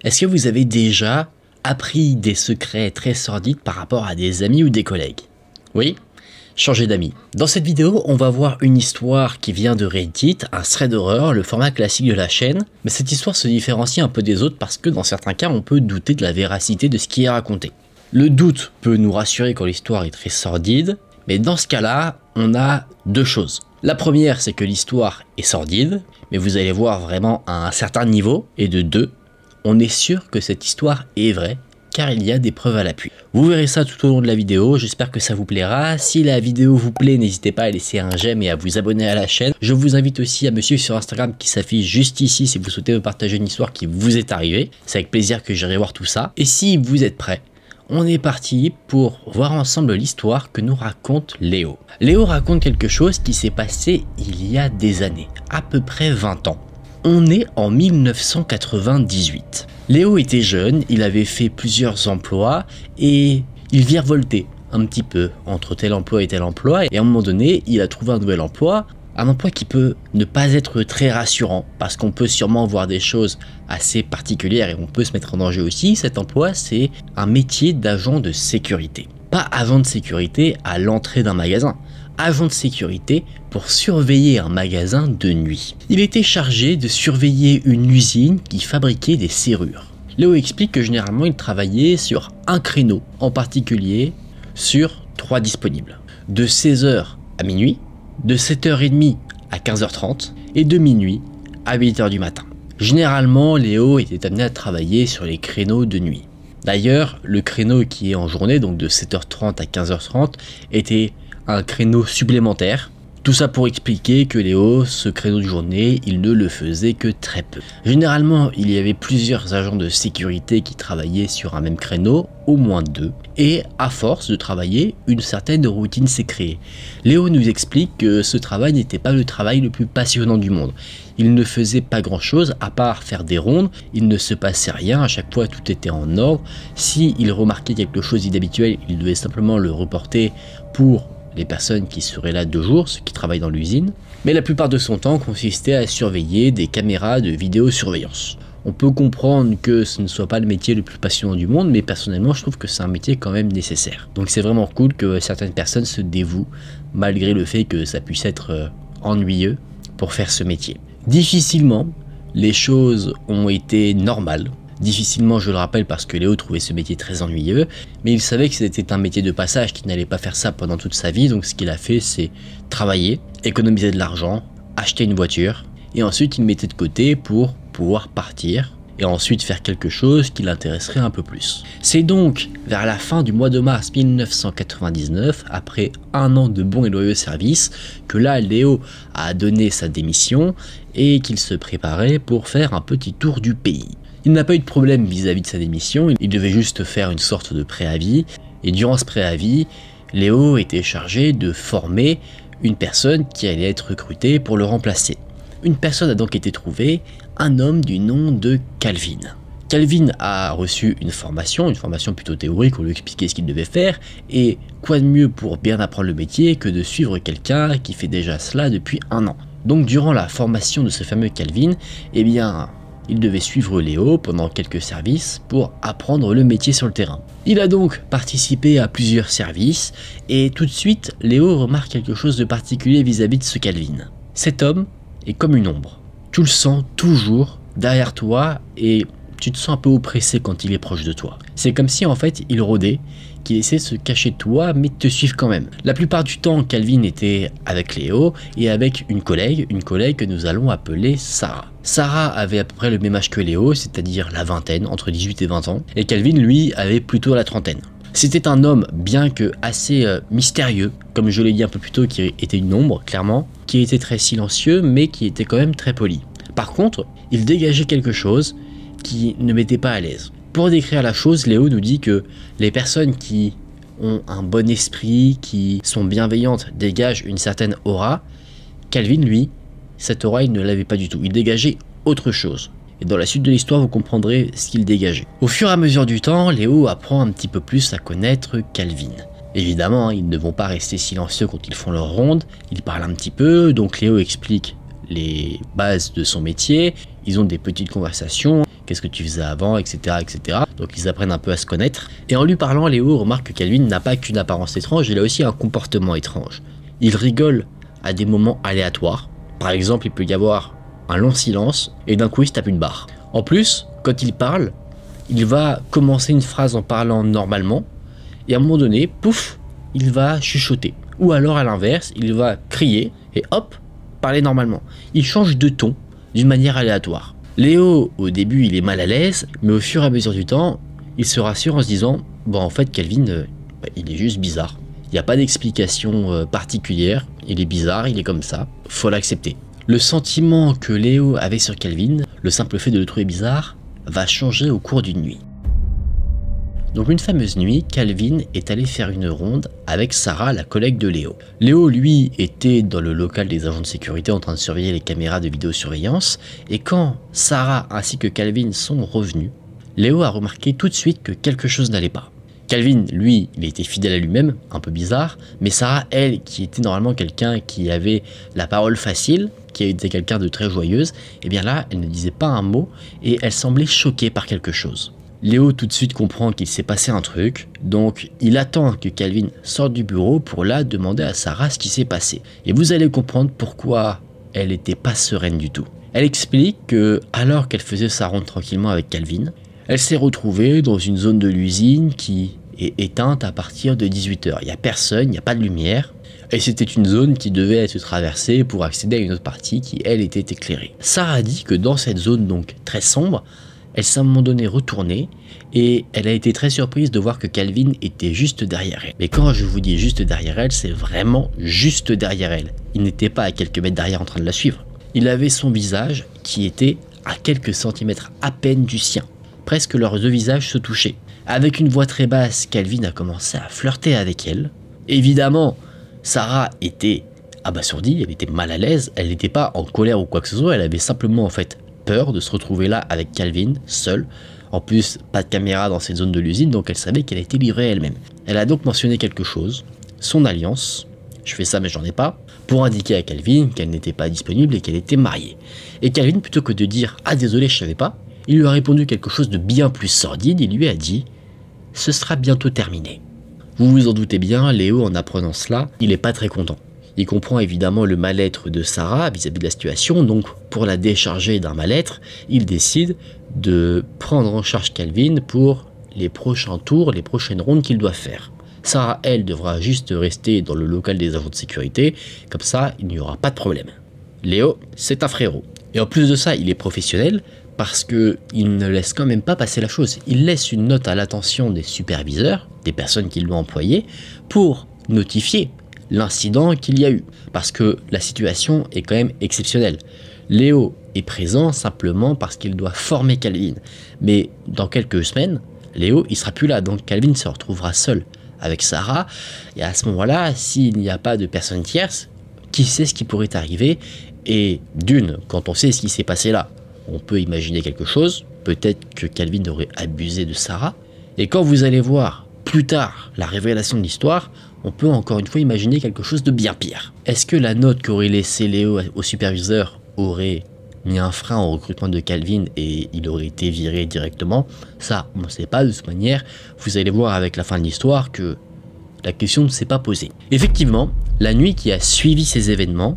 Est-ce que vous avez déjà appris des secrets très sordides par rapport à des amis ou des collègues? Oui? Changez d'amis. Dans cette vidéo, on va voir une histoire qui vient de Reddit, un thread d'horreur, le format classique de la chaîne. Mais cette histoire se différencie un peu des autres parce que dans certains cas, on peut douter de la véracité de ce qui est raconté. Le doute peut nous rassurer quand l'histoire est très sordide, mais dans ce cas-là, on a deux choses. La première, c'est que l'histoire est sordide, mais vous allez voir vraiment à un certain niveau, et de deux, on est sûr que cette histoire est vraie, car il y a des preuves à l'appui. Vous verrez ça tout au long de la vidéo, j'espère que ça vous plaira. Si la vidéo vous plaît, n'hésitez pas à laisser un j'aime et à vous abonner à la chaîne. Je vous invite aussi à me suivre sur Instagram qui s'affiche juste ici si vous souhaitez me partager une histoire qui vous est arrivée. C'est avec plaisir que j'irai voir tout ça. Et si vous êtes prêts, on est parti pour voir ensemble l'histoire que nous raconte Léo. Léo raconte quelque chose qui s'est passé il y a des années, à peu près 20 ans. On est en 1998. Léo était jeune, il avait fait plusieurs emplois et il virevoltait un petit peu entre tel emploi et tel emploi. Et à un moment donné, il a trouvé un nouvel emploi. Un emploi qui peut ne pas être très rassurant parce qu'on peut sûrement voir des choses assez particulières et on peut se mettre en danger aussi. Cet emploi, c'est un métier d'agent de sécurité. Pas agent de sécurité à l'entrée d'un magasin. Agent de sécurité pour surveiller un magasin de nuit. Il était chargé de surveiller une usine qui fabriquait des serrures. Léo explique que généralement il travaillait sur un créneau en particulier sur 3 disponibles. De 16h à minuit, de 7h30 à 15h30 et de minuit à 8h du matin. Généralement, Léo était amené à travailler sur les créneaux de nuit. D'ailleurs, le créneau qui est en journée, donc de 7h30 à 15h30, était un créneau supplémentaire. Tout ça pour expliquer que Léo, ce créneau de journée, il ne le faisait que très peu. Généralement, il y avait plusieurs agents de sécurité qui travaillaient sur un même créneau, au moins 2, et à force de travailler, une certaine routine s'est créée. Léo nous explique que ce travail n'était pas le travail le plus passionnant du monde. Il ne faisait pas grand chose à part faire des rondes, il ne se passait rien, à chaque fois tout était en ordre. Si il remarquait quelque chose d'inhabituel, il devait simplement le reporter pour les personnes qui seraient là 2 jours, ceux qui travaillent dans l'usine, mais la plupart de son temps consistait à surveiller des caméras de vidéosurveillance. On peut comprendre que ce ne soit pas le métier le plus passionnant du monde, mais personnellement je trouve que c'est un métier quand même nécessaire. Donc c'est vraiment cool que certaines personnes se dévouent, malgré le fait que ça puisse être ennuyeux pour faire ce métier. Difficilement, les choses ont été normales. Difficilement, je le rappelle, parce que Léo trouvait ce métier très ennuyeux, mais il savait que c'était un métier de passage, qu'il n'allait pas faire ça pendant toute sa vie, donc ce qu'il a fait, c'est travailler, économiser de l'argent, acheter une voiture, et ensuite il mettait de côté pour pouvoir partir, et ensuite faire quelque chose qui l'intéresserait un peu plus. C'est donc vers la fin du mois de mars 1999, après 1 an de bons et loyaux services, que là Léo a donné sa démission, et qu'il se préparait pour faire un petit tour du pays. Il n'a pas eu de problème vis-à-vis de sa démission, il devait juste faire une sorte de préavis, et durant ce préavis, Léo était chargé de former une personne qui allait être recrutée pour le remplacer. Une personne a donc été trouvée, un homme du nom de Calvin. Calvin a reçu une formation plutôt théorique, on lui expliquait ce qu'il devait faire, et quoi de mieux pour bien apprendre le métier que de suivre quelqu'un qui fait déjà cela depuis 1 an. Donc durant la formation de ce fameux Calvin, eh bien, il devait suivre Léo pendant quelques services pour apprendre le métier sur le terrain. Il a donc participé à plusieurs services et tout de suite, Léo remarque quelque chose de particulier vis-à-vis de ce Calvin. Cet homme est comme une ombre. Tu le sens toujours derrière toi et tu te sens un peu oppressé quand il est proche de toi. C'est comme si en fait il rôdait, qu'il essaie de se cacher de toi mais de te suivre quand même. La plupart du temps, Calvin était avec Léo et avec une collègue que nous allons appeler Sarah. Sarah avait à peu près le même âge que Léo, c'est-à-dire la vingtaine, entre 18 et 20 ans, et Calvin lui avait plutôt la trentaine. C'était un homme bien que assez mystérieux, comme je l'ai dit un peu plus tôt, qui était une ombre clairement, qui était très silencieux mais qui était quand même très poli. Par contre, il dégageait quelque chose qui ne m'était pas à l'aise. Pour décrire la chose, Léo nous dit que les personnes qui ont un bon esprit, qui sont bienveillantes, dégagent une certaine aura. Calvin, lui, cette aura, il ne l'avait pas du tout. Il dégageait autre chose. Et dans la suite de l'histoire, vous comprendrez ce qu'il dégageait. Au fur et à mesure du temps, Léo apprend un petit peu plus à connaître Calvin. Évidemment, ils ne vont pas rester silencieux quand ils font leur ronde. Ils parlent un petit peu, donc Léo explique les bases de son métier. Ils ont des petites conversations. qu'est-ce que tu faisais avant, etc., etc. Donc ils apprennent un peu à se connaître. Et en lui parlant, Léo remarque que Calvin n'a pas qu'une apparence étrange, il a aussi un comportement étrange. Il rigole à des moments aléatoires. Par exemple, il peut y avoir un long silence et d'un coup il se tape une barre. En plus, quand il parle, il va commencer une phrase en parlant normalement et à un moment donné, pouf, il va chuchoter. Ou alors à l'inverse, il va crier et hop, parler normalement. Il change de ton d'une manière aléatoire. Léo, au début, il est mal à l'aise, mais au fur et à mesure du temps, il se rassure en se disant « Bon, en fait, Calvin, il est juste bizarre. Il n'y a pas d'explication particulière, il est bizarre, il est comme ça, faut l'accepter. » Le sentiment que Léo avait sur Calvin, le simple fait de le trouver bizarre, va changer au cours d'une nuit. Donc une fameuse nuit, Calvin est allé faire une ronde avec Sarah, la collègue de Léo. Léo, lui, était dans le local des agents de sécurité en train de surveiller les caméras de vidéosurveillance, et quand Sarah ainsi que Calvin sont revenus, Léo a remarqué tout de suite que quelque chose n'allait pas. Calvin, lui, il était fidèle à lui-même, un peu bizarre, mais Sarah, elle, qui était normalement quelqu'un qui avait la parole facile, qui était quelqu'un de très joyeuse, et bien là, elle ne disait pas un mot, et elle semblait choquée par quelque chose. Léo tout de suite comprend qu'il s'est passé un truc, donc il attend que Calvin sorte du bureau pour là demander à Sarah ce qui s'est passé. Et vous allez comprendre pourquoi elle n'était pas sereine du tout. Elle explique que, alors qu'elle faisait sa ronde tranquillement avec Calvin, elle s'est retrouvée dans une zone de l'usine qui est éteinte à partir de 18 h. Il n'y a personne, il n'y a pas de lumière. Et c'était une zone qui devait être traversée pour accéder à une autre partie qui, elle, était éclairée. Sarah dit que dans cette zone donc très sombre, elle s'est à un moment donné retournée et elle a été très surprise de voir que Calvin était juste derrière elle. Mais quand je vous dis juste derrière elle, c'est vraiment juste derrière elle. Il n'était pas à quelques mètres derrière en train de la suivre. Il avait son visage qui était à quelques centimètres à peine du sien. Presque leurs deux visages se touchaient. Avec une voix très basse, Calvin a commencé à flirter avec elle. Évidemment, Sarah était abasourdie, elle était mal à l'aise, elle n'était pas en colère ou quoi que ce soit, elle avait simplement en fait peur de se retrouver là avec Calvin, seule. En plus, pas de caméra dans cette zone de l'usine, donc elle savait qu'elle a été livrée elle-même. Elle a donc mentionné quelque chose, son alliance, je fais ça mais j'en ai pas, pour indiquer à Calvin qu'elle n'était pas disponible et qu'elle était mariée. Et Calvin, plutôt que de dire « Ah désolé, je savais pas », il lui a répondu quelque chose de bien plus sordide, il lui a dit « Ce sera bientôt terminé ». Vous vous en doutez bien, Léo, en apprenant cela, il n'est pas très content. Il comprend évidemment le mal-être de Sarah vis-à-vis de la situation, donc pour la décharger d'un mal-être, il décide de prendre en charge Calvin pour les prochains tours, les prochaines rondes qu'il doit faire. Sarah, elle, devra juste rester dans le local des agents de sécurité, comme ça, il n'y aura pas de problème. Léo, c'est un frérot. Et en plus de ça, il est professionnel parce qu'il ne laisse quand même pas passer la chose. Il laisse une note à l'attention des superviseurs, des personnes qui l'ont employé, pour notifier l'incident qu'il y a eu, parce que la situation est quand même exceptionnelle. Léo est présent simplement parce qu'il doit former Calvin, mais dans quelques semaines, Léo il sera plus là, donc Calvin se retrouvera seul avec Sarah, et à ce moment-là, s'il n'y a pas de personne tierce, qui sait ce qui pourrait arriver, et d'une, quand on sait ce qui s'est passé là, on peut imaginer quelque chose, peut-être que Calvin aurait abusé de Sarah, et quand vous allez voir plus tard la révélation de l'histoire, on peut encore une fois imaginer quelque chose de bien pire. Est-ce que la note qu'aurait laissé Léo au superviseur aurait mis un frein au recrutement de Calvin et il aurait été viré directement? Ça, on ne sait pas de toute manière. Vous allez voir avec la fin de l'histoire que la question ne s'est pas posée. Effectivement, la nuit qui a suivi ces événements,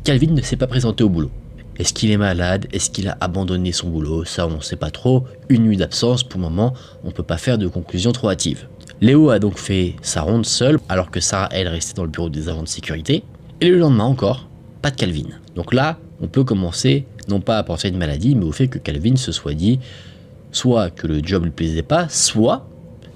Calvin ne s'est pas présenté au boulot. Est-ce qu'il est malade? Est-ce qu'il a abandonné son boulot? Ça, on ne sait pas trop. Une nuit d'absence, pour le moment, on ne peut pas faire de conclusion trop hâtive. Léo a donc fait sa ronde seule, alors que Sarah, elle, restait dans le bureau des agents de sécurité. Et le lendemain encore, pas de Calvin. Donc là, on peut commencer, non pas à penser à une maladie, mais au fait que Calvin se soit dit, soit que le job ne lui plaisait pas, soit,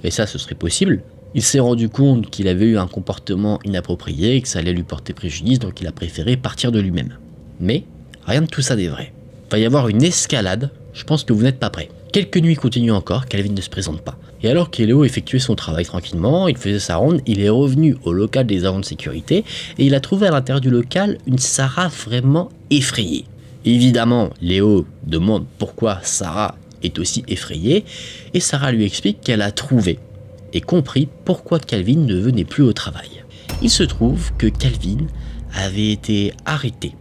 et ça ce serait possible, il s'est rendu compte qu'il avait eu un comportement inapproprié, que ça allait lui porter préjudice, donc il a préféré partir de lui-même. Mais rien de tout ça n'est vrai. Il va y avoir une escalade, je pense que vous n'êtes pas prêts. Quelques nuits continuent encore, Calvin ne se présente pas. Et alors que Léo effectuait son travail tranquillement, il faisait sa ronde, il est revenu au local des agents de sécurité et il a trouvé à l'intérieur du local une Sarah vraiment effrayée. Évidemment, Léo demande pourquoi Sarah est aussi effrayée et Sarah lui explique qu'elle a trouvé et compris pourquoi Calvin ne venait plus au travail. Il se trouve que Calvin avait été arrêté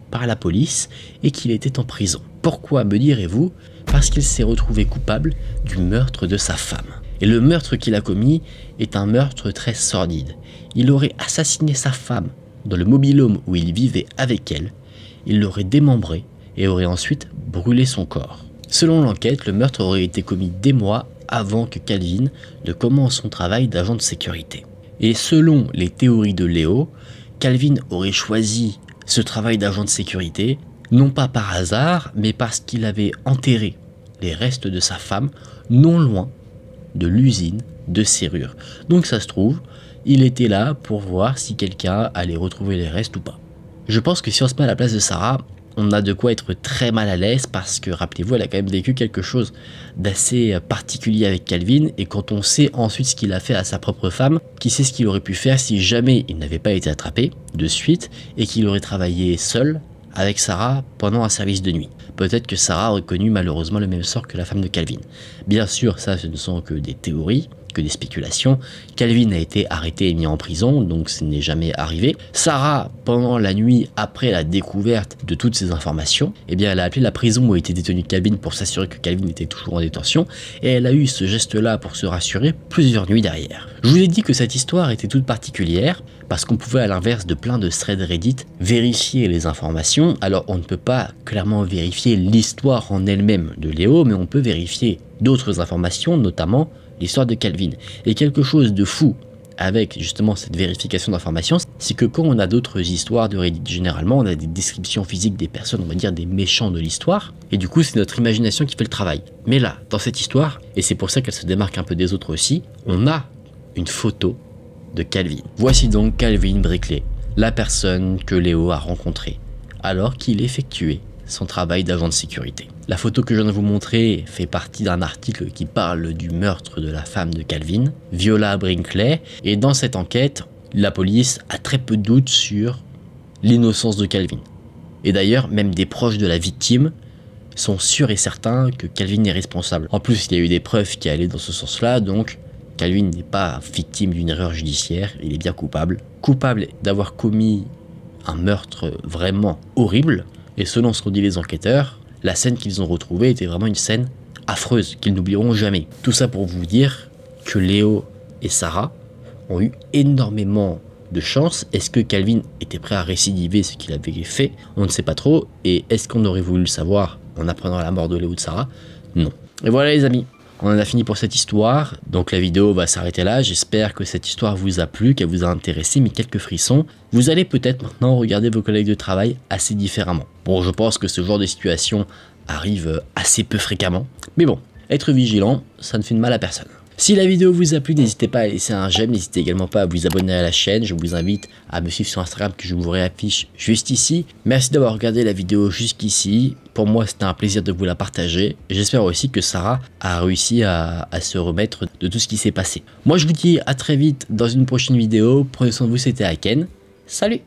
par la police et qu'il était en prison. Pourquoi, me direz-vous? parce qu'il s'est retrouvé coupable du meurtre de sa femme. Et le meurtre qu'il a commis est un meurtre très sordide. Il aurait assassiné sa femme dans le mobil-home où il vivait avec elle, il l'aurait démembré et aurait ensuite brûlé son corps. Selon l'enquête, le meurtre aurait été commis des mois avant que Calvin ne commence son travail d'agent de sécurité. Et selon les théories de Léo, Calvin aurait choisi ce travail d'agent de sécurité, non pas par hasard, mais parce qu'il avait enterré les restes de sa femme non loin de l'usine de serrure. Donc ça se trouve, il était là pour voir si quelqu'un allait retrouver les restes ou pas. Je pense que si on se met à la place de Sarah, on a de quoi être très mal à l'aise parce que, rappelez-vous, elle a quand même vécu quelque chose d'assez particulier avec Calvin, et quand on sait ensuite ce qu'il a fait à sa propre femme, qui sait ce qu'il aurait pu faire si jamais il n'avait pas été attrapé de suite et qu'il aurait travaillé seul avec Sarah pendant un service de nuit. Peut-être que Sarah aurait connu malheureusement le même sort que la femme de Calvin. Bien sûr, ça ce ne sont que des théories, que des spéculations. Calvin a été arrêté et mis en prison, donc ce n'est jamais arrivé. Sarah, pendant la nuit après la découverte de toutes ces informations, eh bien elle a appelé la prison où était détenu Calvin pour s'assurer que Calvin était toujours en détention, et elle a eu ce geste-là pour se rassurer plusieurs nuits derrière. Je vous ai dit que cette histoire était toute particulière, parce qu'on pouvait, à l'inverse de plein de threads Reddit, vérifier les informations. Alors on ne peut pas clairement vérifier l'histoire en elle-même de Léo, mais on peut vérifier d'autres informations, notamment l'histoire de Calvin. Et quelque chose de fou avec justement cette vérification d'informations, c'est que quand on a d'autres histoires de Reddit, généralement on a des descriptions physiques des personnes, on va dire des méchants de l'histoire, et du coup c'est notre imagination qui fait le travail. Mais là, dans cette histoire, et c'est pour ça qu'elle se démarque un peu des autres aussi, on a une photo de Calvin. Voici donc Calvin Brickley, la personne que Léo a rencontrée alors qu'il effectuait son travail d'agent de sécurité. La photo que je viens de vous montrer fait partie d'un article qui parle du meurtre de la femme de Calvin, Viola Brinkley, et dans cette enquête, la police a très peu de doutes sur l'innocence de Calvin. Et d'ailleurs, même des proches de la victime sont sûrs et certains que Calvin est responsable. En plus, il y a eu des preuves qui allaient dans ce sens-là, donc Calvin n'est pas victime d'une erreur judiciaire, il est bien coupable. Coupable d'avoir commis un meurtre vraiment horrible, et selon ce qu'ont dit les enquêteurs, la scène qu'ils ont retrouvée était vraiment une scène affreuse, qu'ils n'oublieront jamais. Tout ça pour vous dire que Léo et Sarah ont eu énormément de chance. Est-ce que Calvin était prêt à récidiver ce qu'il avait fait? On ne sait pas trop. Et est-ce qu'on aurait voulu le savoir en apprenant la mort de Léo et de Sarah? Non. Et voilà les amis, on en a fini pour cette histoire, donc la vidéo va s'arrêter là. J'espère que cette histoire vous a plu, qu'elle vous a intéressé, mis quelques frissons. Vous allez peut-être maintenant regarder vos collègues de travail assez différemment. Bon, je pense que ce genre de situation arrive assez peu fréquemment, mais bon, être vigilant, ça ne fait de mal à personne. Si la vidéo vous a plu, n'hésitez pas à laisser un j'aime, n'hésitez également pas à vous abonner à la chaîne, je vous invite à me suivre sur Instagram que je vous réaffiche juste ici. Merci d'avoir regardé la vidéo jusqu'ici, pour moi c'était un plaisir de vous la partager. J'espère aussi que Sarah a réussi à se remettre de tout ce qui s'est passé. Moi je vous dis à très vite dans une prochaine vidéo, prenez soin de vous, c'était Aken, salut!